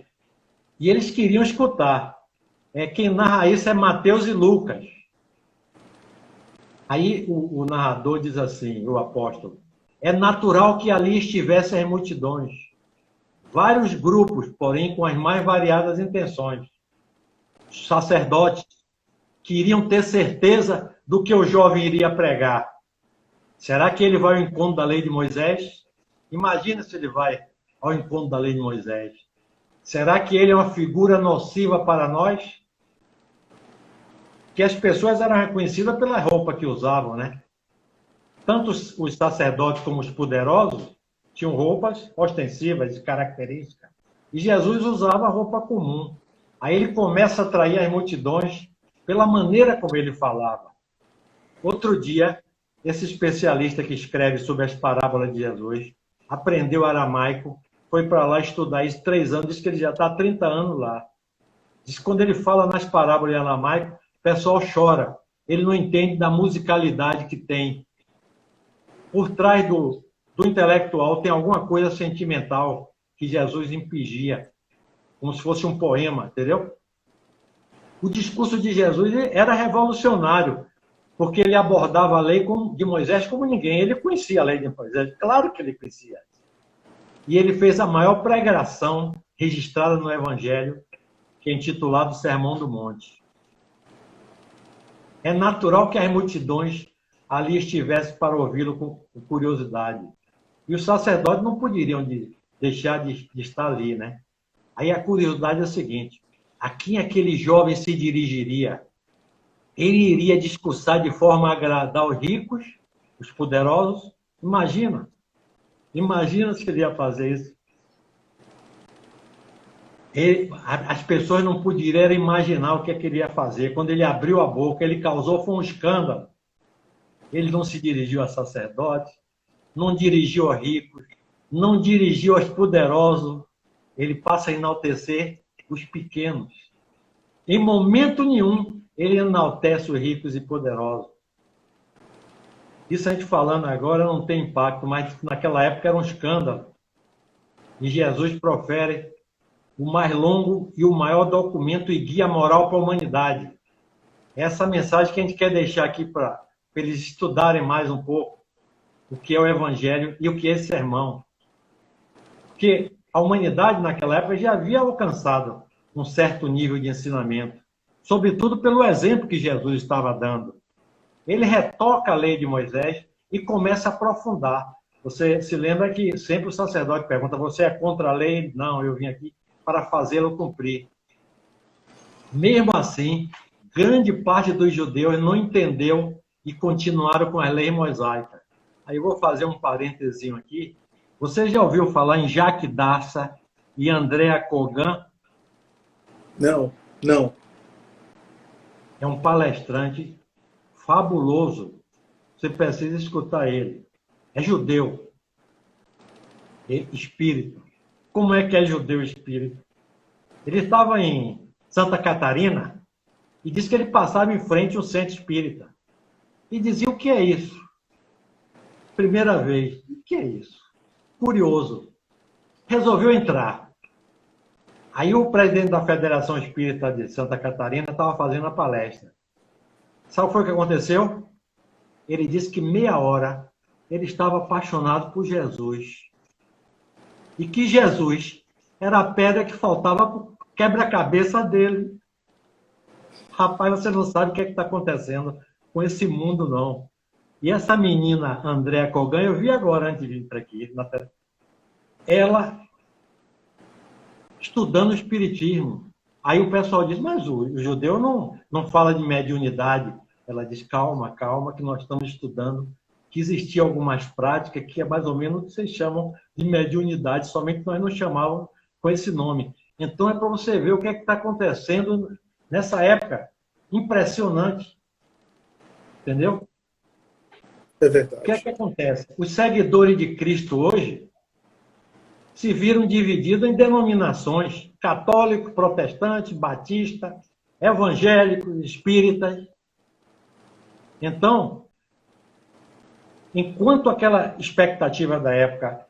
S2: E eles queriam escutar. Quem narra isso é Mateus e Lucas. Aí o narrador diz assim, o apóstolo, é natural que ali estivessem as multidões. Vários grupos, porém com as mais variadas intenções. Os sacerdotes queriam ter certeza do que o jovem iria pregar. Será que ele vai ao encontro da lei de Moisés? Imagina se ele vai ao encontro da lei de Moisés. Será que ele é uma figura nociva para nós? Que as pessoas eram reconhecidas pela roupa que usavam, né? Tanto os sacerdotes como os poderosos tinham roupas ostensivas e características. E Jesus usava roupa comum. Aí ele começa a atrair as multidões pela maneira como ele falava. Outro dia, esse especialista que escreve sobre as parábolas de Jesus aprendeu aramaico, foi para lá estudar isso 3 anos, diz que ele já está há 30 anos lá. Diz que quando ele fala nas parábolas em aramaico, o pessoal chora. Ele não entende da musicalidade que tem. Por trás do intelectual tem alguma coisa sentimental que Jesus impingia, como se fosse um poema, entendeu? O discurso de Jesus era revolucionário, porque ele abordava a lei de Moisés como ninguém. Ele conhecia a lei de Moisés, claro que ele conhecia. E ele fez a maior pregação registrada no Evangelho, que é intitulado Sermão do Monte. É natural que as multidões ali estivessem para ouvi-lo com curiosidade. E os sacerdotes não poderiam deixar de estar ali, né? Aí a curiosidade é a seguinte: a quem aquele jovem se dirigiria? Ele iria discursar de forma a agradar os ricos, os poderosos? Imagina se ele ia fazer isso. As pessoas não poderiam imaginar o que ele ia fazer. Quando ele abriu a boca, ele causou foi um escândalo. Ele não se dirigiu a sacerdotes, não dirigiu a ricos, não dirigiu aos poderosos. Ele passa a enaltecer os pequenos. Em momento nenhum, ele enaltece os ricos e poderosos. Isso a gente falando agora não tem impacto, mas naquela época era um escândalo. E Jesus profere o mais longo e o maior documento e guia moral para a humanidade. Essa mensagem que a gente quer deixar aqui para eles estudarem mais um pouco o que é o Evangelho e o que é esse sermão. Porque a humanidade naquela época já havia alcançado um certo nível de ensinamento, sobretudo pelo exemplo que Jesus estava dando. Ele retoca a lei de Moisés e começa a aprofundar. Você se lembra que sempre o sacerdote pergunta, você é contra a lei? Não, eu vim aqui para fazê-lo cumprir. Mesmo assim, grande parte dos judeus não entendeu e continuaram com a lei mosaica. Aí eu vou fazer um parênteses aqui. Você já ouviu falar em Jacques Dassa e Andrea Kogan?
S1: Não.
S2: É um palestrante fabuloso. Você precisa escutar ele. É judeu. É espírito. Como é que é judeu espírito? Ele estava em Santa Catarina e disse que ele passava em frente ao centro espírita. E dizia, o que é isso? Primeira vez. O que é isso? Curioso. Resolveu entrar. Aí o presidente da Federação Espírita de Santa Catarina estava fazendo a palestra. Sabe o que foi que aconteceu? Ele disse que meia hora ele estava apaixonado por Jesus. E que Jesus era a pedra que faltava para o quebra-cabeça dele. Rapaz, você não sabe o que está acontecendo com esse mundo, não. E essa menina, Andrea Kogan, eu vi agora antes de vir para aqui, ela estudando o espiritismo. Aí o pessoal diz, mas o judeu não fala de mediunidade. Ela diz, calma, calma, que nós estamos estudando, que existiam algumas práticas que é mais ou menos o que vocês chamam de mediunidade, somente nós não chamávamos com esse nome. Então é para você ver o que é que está acontecendo nessa época. Impressionante. Entendeu?
S1: É verdade.
S2: O que é que acontece? Os seguidores de Cristo hoje se viram divididos em denominações: católico, protestante, batista, evangélicos, espíritas. Então, enquanto aquela expectativa da época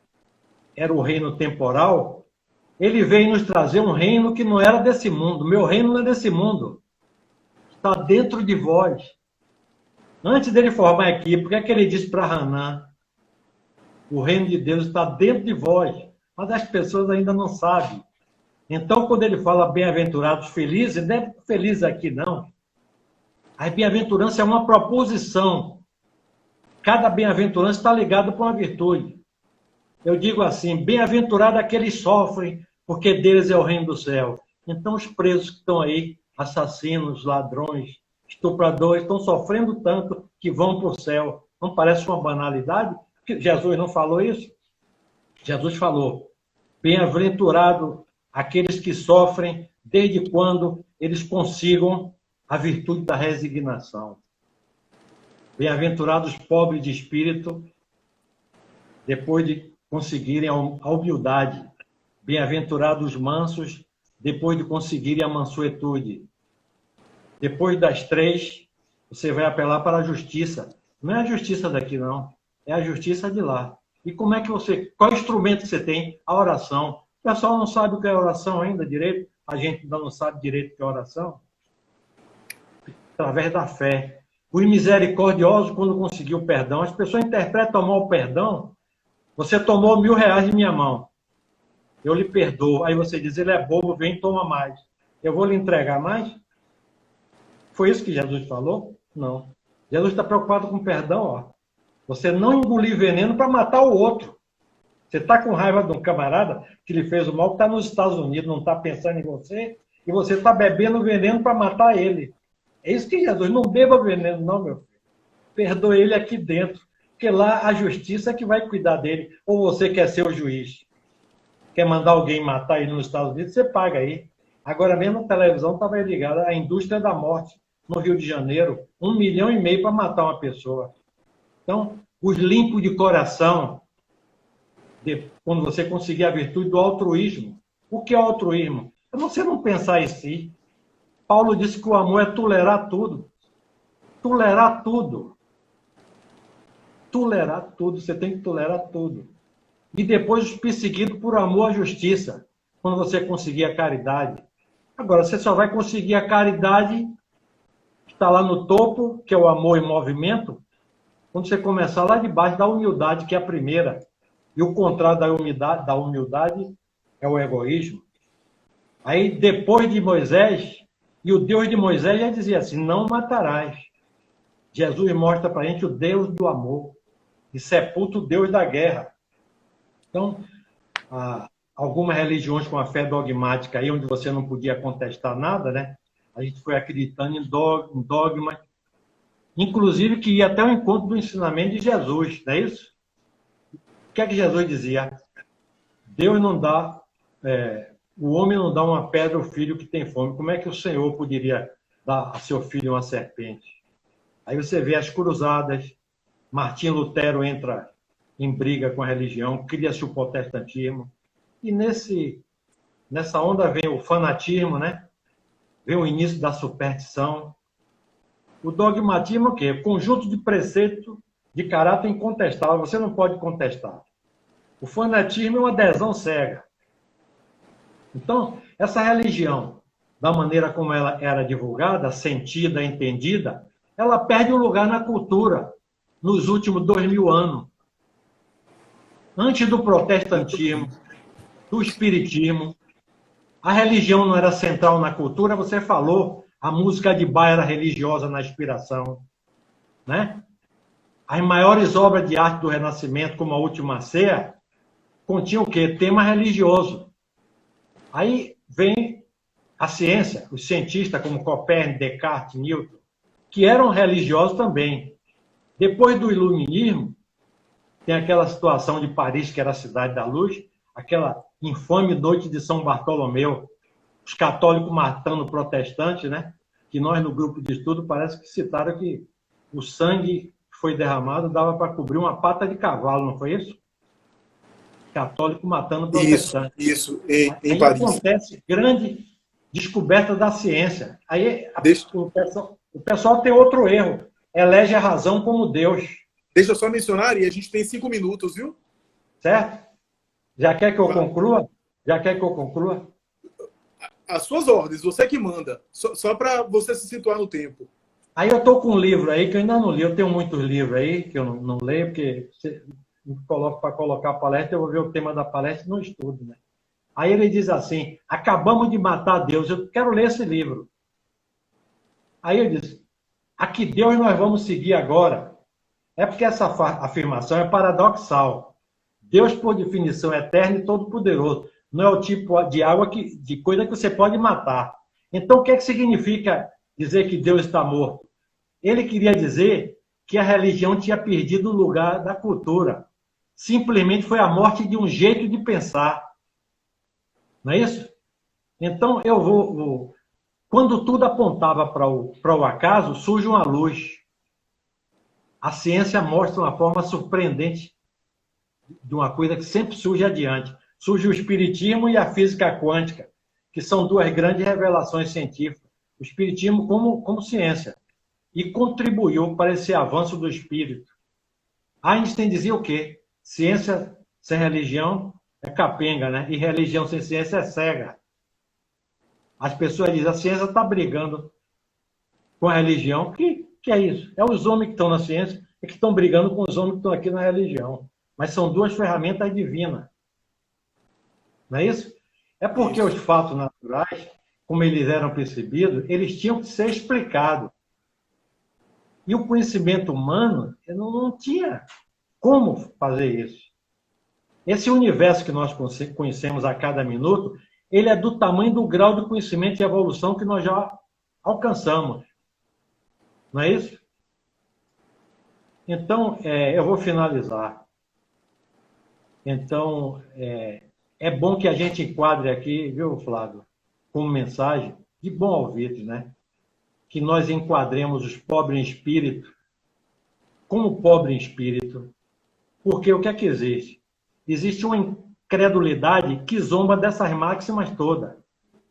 S2: era o reino temporal, ele veio nos trazer um reino que não era desse mundo. Meu reino não é desse mundo. Está dentro de vós. Antes dele formar a equipe, o que é que ele disse para Hanan? O reino de Deus está dentro de vós. Mas as pessoas ainda não sabem. Então, quando ele fala bem-aventurados felizes, não é feliz aqui, não. A bem-aventurança é uma proposição. Cada bem-aventurança está ligada com uma virtude. Eu digo assim, bem-aventurado aqueles que sofrem, porque deles é o reino do céu. Então, os presos que estão aí, assassinos, ladrões, estupradores, estão sofrendo tanto que vão para o céu. Não parece uma banalidade? Jesus não falou isso? Jesus falou, bem-aventurado aqueles que sofrem, desde quando eles consigam a virtude da resignação. Bem-aventurados os pobres de espírito, depois de conseguirem a humildade. Bem-aventurados os mansos, depois de conseguirem a mansuetude. Depois das 3, você vai apelar para a justiça. Não é a justiça daqui, não. É a justiça de lá. E como é que você... Qual instrumento você tem? A oração. O pessoal não sabe o que é oração ainda direito. A gente ainda não sabe direito o que é oração. Através da fé. Os misericordiosos, quando conseguiu o perdão, as pessoas interpretam mal o perdão. Você tomou R$1.000 de minha mão. Eu lhe perdoo. Aí você diz, ele é bobo, vem e toma mais. Eu vou lhe entregar mais? Foi isso que Jesus falou? Não. Jesus está preocupado com perdão, ó. Você não engolir veneno para matar o outro. Você está com raiva de um camarada que lhe fez o mal, que está nos Estados Unidos, não está pensando em você, e você está bebendo veneno para matar ele. É isso que Jesus, não beba veneno, não, meu filho. Perdoe ele aqui dentro, porque lá a justiça é que vai cuidar dele. Ou você quer ser o juiz? Quer mandar alguém matar ele nos Estados Unidos, você paga aí. Agora mesmo a televisão estava ligada à indústria da morte, no Rio de Janeiro, 1,5 milhão para matar uma pessoa. Então, os limpos de coração, quando você conseguir a virtude do altruísmo. O que é altruísmo? É você não pensar em si. Paulo disse que o amor é tolerar tudo. Tolerar tudo. Tolerar tudo. Você tem que tolerar tudo. E depois perseguido por amor à justiça. Quando você conseguir a caridade. Agora, você só vai conseguir a caridade que está lá no topo, que é o amor em movimento, quando você começar lá de baixo da humildade, que é a primeira. E o contrário da humildade é o egoísmo. Aí, depois de Moisés, e o Deus de Moisés já dizia assim, não matarás. Jesus mostra para a gente o Deus do amor. E sepulta o Deus da guerra. Então, algumas religiões com a fé dogmática, aí onde você não podia contestar nada, né? A gente foi acreditando em dogma, inclusive que ia até o encontro do ensinamento de Jesus, não é isso? O que é que Jesus dizia? Deus não dá, o homem não dá uma pedra ao filho que tem fome. Como é que o Senhor poderia dar a seu filho uma serpente? Aí você vê as cruzadas, Martim Lutero entra em briga com a religião, cria-se o protestantismo, e nessa onda vem o fanatismo, né? Vem o início da superstição. O dogmatismo é o quê? Conjunto de preceitos de caráter incontestável, você não pode contestar. O fanatismo é uma adesão cega. Então, essa religião, da maneira como ela era divulgada, sentida, entendida, ela perde um lugar na cultura nos últimos 2000 anos. Antes do protestantismo, do espiritismo, a religião não era central na cultura, você falou, a música de Bach era religiosa na inspiração, né? As maiores obras de arte do Renascimento, como a Última Ceia, continham o quê? Tema religioso. Aí vem a ciência, os cientistas como Copérnico, Descartes, Newton, que eram religiosos também. Depois do Iluminismo, tem aquela situação de Paris, que era a cidade da luz, aquela infame noite de São Bartolomeu, os católicos matando protestantes, né? Que nós, no grupo de estudo, parece que citaram que o sangue que foi derramado dava para cobrir uma pata de cavalo, não foi isso? Católico matando protestante.
S1: Isso, em
S2: Aí
S1: Paris.
S2: acontece grande descoberta da ciência. Aí
S1: Deixa,
S2: o pessoal tem outro erro. Elege a razão como Deus.
S1: deixa eu só mencionar, e a gente tem 5 minutos, viu?
S2: Certo? Já quer que eu conclua? Já quer que eu conclua?
S1: As suas ordens, você que manda. Só para você se situar no tempo.
S2: Aí eu estou com um livro aí que eu ainda não li. Eu tenho muitos livros aí que eu não leio, porque você me coloca para colocar a palestra, eu vou ver o tema da palestra e não estudo, né? Aí ele diz assim, acabamos de matar Deus, eu quero ler esse livro. Aí eu disse, a que Deus nós vamos seguir agora? É porque essa afirmação é paradoxal. Deus, por definição, é eterno e todo-poderoso. Não é o tipo de de coisa que você pode matar. Então, o que é que significa dizer que Deus está morto? Ele queria dizer que a religião tinha perdido o lugar da cultura. Simplesmente foi a morte de um jeito de pensar. Não é isso? Então, eu vou... Quando tudo apontava para o acaso, surge uma luz. A ciência mostra uma forma surpreendente de uma coisa que sempre surge adiante. Surge o espiritismo e a física quântica, que são duas grandes revelações científicas. O espiritismo como ciência. E contribuiu para esse avanço do espírito. Einstein dizia o quê? Ciência sem religião é capenga, né? E religião sem ciência é cega. As pessoas dizem, a ciência está brigando com a religião. Que é isso? É os homens que estão na ciência e que estão brigando com os homens que estão aqui na religião. Mas são duas ferramentas divinas. Não é isso? É porque os fatos naturais, como eles eram percebidos, eles tinham que ser explicados. E o conhecimento humano não tinha como fazer isso. Esse universo que nós conhecemos a cada minuto, ele é do tamanho do grau de conhecimento e evolução que nós já alcançamos. Não é isso? Então, eu vou finalizar. Então, é bom que a gente enquadre aqui, viu, Flávio, como mensagem, de bom ouvido, né? Que nós enquadremos os pobres em espírito como pobre em espírito. Porque o que é que existe? Existe uma incredulidade que zomba dessas máximas todas.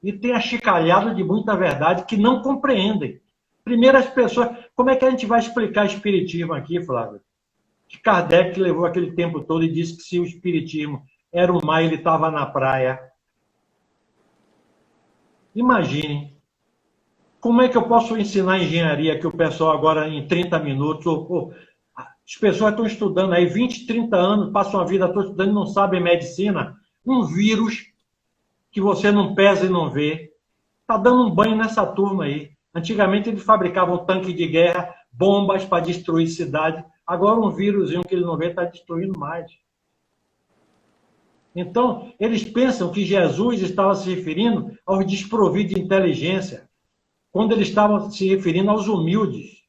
S2: E tem achicalhado de muita verdade que não compreendem. Primeiro as pessoas... Como é que a gente vai explicar espiritismo aqui, Flávio? Que Kardec levou aquele tempo todo e disse que se o espiritismo era um mar, ele estava na praia. Imagine. Como é que eu posso ensinar engenharia que o pessoal agora em 30 minutos... as pessoas estão estudando aí 20, 30 anos, passam a vida toda estudando e não sabem medicina. Um vírus que você não pesa e não vê. Está dando um banho nessa turma aí. Antigamente eles fabricavam tanque de guerra, bombas para destruir cidade. Agora um vírusinho que ele não vê está destruindo mais. Então, eles pensam que Jesus estava se referindo aos desprovidos de inteligência, quando ele estava se referindo aos humildes.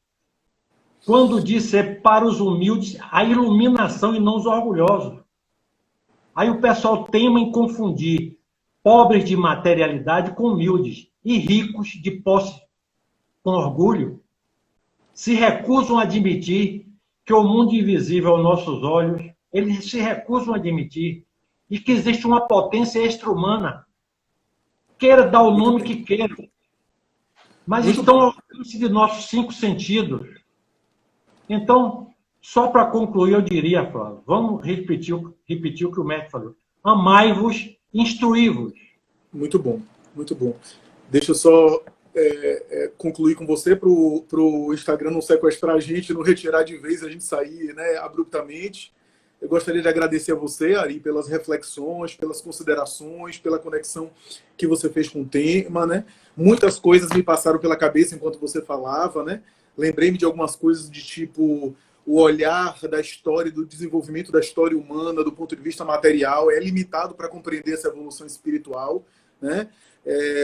S2: Quando disse para os humildes a iluminação e não os orgulhosos. Aí o pessoal teima em confundir pobres de materialidade com humildes e ricos de posse com orgulho. Se recusam a admitir que o mundo invisível aos nossos olhos, eles se recusam a admitir e que existe uma potência extra-humana. Queira dar o nome que queira. Mas estão ao alcance de nossos 5 sentidos. Então, só para concluir, eu diria, Flávio, vamos repetir o que o mestre falou. Amai-vos, instruí-vos.
S1: Muito bom, muito bom. Deixa eu só concluir com você para o Instagram não sequestrar a gente, não retirar de vez, a gente sair, né, abruptamente. Eu gostaria de agradecer a você, Ari, pelas reflexões, pelas considerações, pela conexão que você fez com o tema, né? Muitas coisas me passaram pela cabeça enquanto você falava, né? Lembrei-me de algumas coisas de tipo o olhar da história, do desenvolvimento da história humana do ponto de vista material é limitado para compreender essa evolução espiritual, né?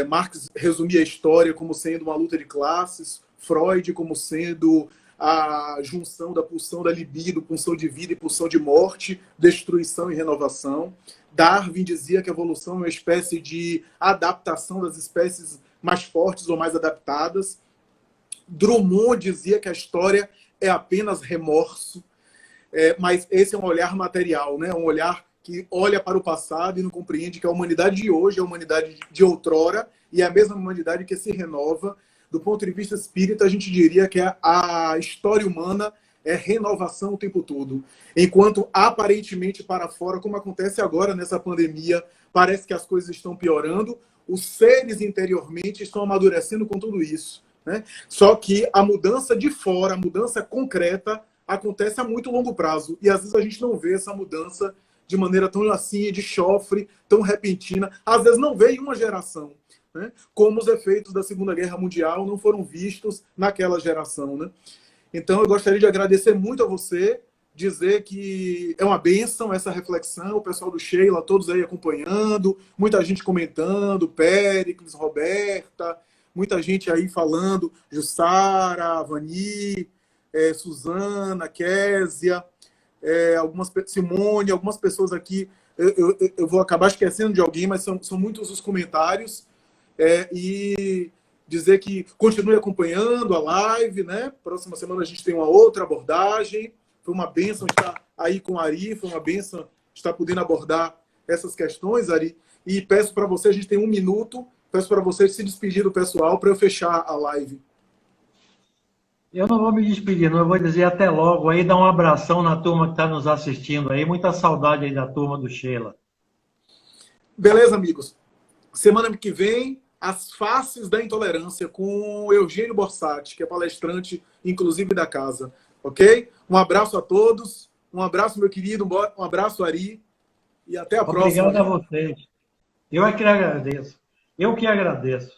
S1: Marx resumia a história como sendo uma luta de classes, Freud como sendo a junção da pulsão da libido, pulsão de vida e pulsão de morte, destruição e renovação. Darwin dizia que a evolução é uma espécie de adaptação das espécies mais fortes ou mais adaptadas. Drummond dizia que a história é apenas remorso, mas esse é um olhar material, né? Um olhar que olha para o passado e não compreende que a humanidade de hoje é a humanidade de outrora e é a mesma humanidade que se renova. Do ponto de vista espírita, a gente diria que a história humana é renovação o tempo todo. Enquanto, aparentemente, para fora, como acontece agora nessa pandemia, parece que as coisas estão piorando, os seres interiormente estão amadurecendo com tudo isso, né? Só que a mudança de fora, a mudança concreta, acontece a muito longo prazo. E às vezes a gente não vê essa mudança de maneira tão assim, de chofre, tão repentina. Às vezes não vê em uma geração, né? Como os efeitos da Segunda Guerra Mundial não foram vistos naquela geração, né? Então eu gostaria de agradecer muito a você, dizer que é uma bênção essa reflexão, o pessoal do Sheila, todos aí acompanhando, muita gente comentando, Péricles, Roberta, muita gente aí falando, Jussara, Vani, Suzana, Késia, Simone, algumas pessoas aqui, eu vou acabar esquecendo de alguém, mas são muitos os comentários, e dizer que continue acompanhando a live, né? Próxima semana a gente tem uma outra abordagem. Foi uma bênção estar aí com a Ari, foi uma bênção estar podendo abordar essas questões, Ari. E peço para você, a gente tem 1 minuto, peço para você se despedir do pessoal para eu fechar a live.
S2: Eu não vou me despedir, não. Eu vou dizer até logo aí, dar um abração na turma que está nos assistindo aí. Muita saudade aí da turma do Sheila.
S1: Beleza, amigos? Semana que vem, As Faces da Intolerância, com Eugênio Borsatti, que é palestrante, inclusive, da casa. Ok? Um abraço a todos. Um abraço, meu querido. Um abraço, Ari. E até a próxima.
S2: Obrigado a vocês. Eu é que agradeço. Eu que agradeço.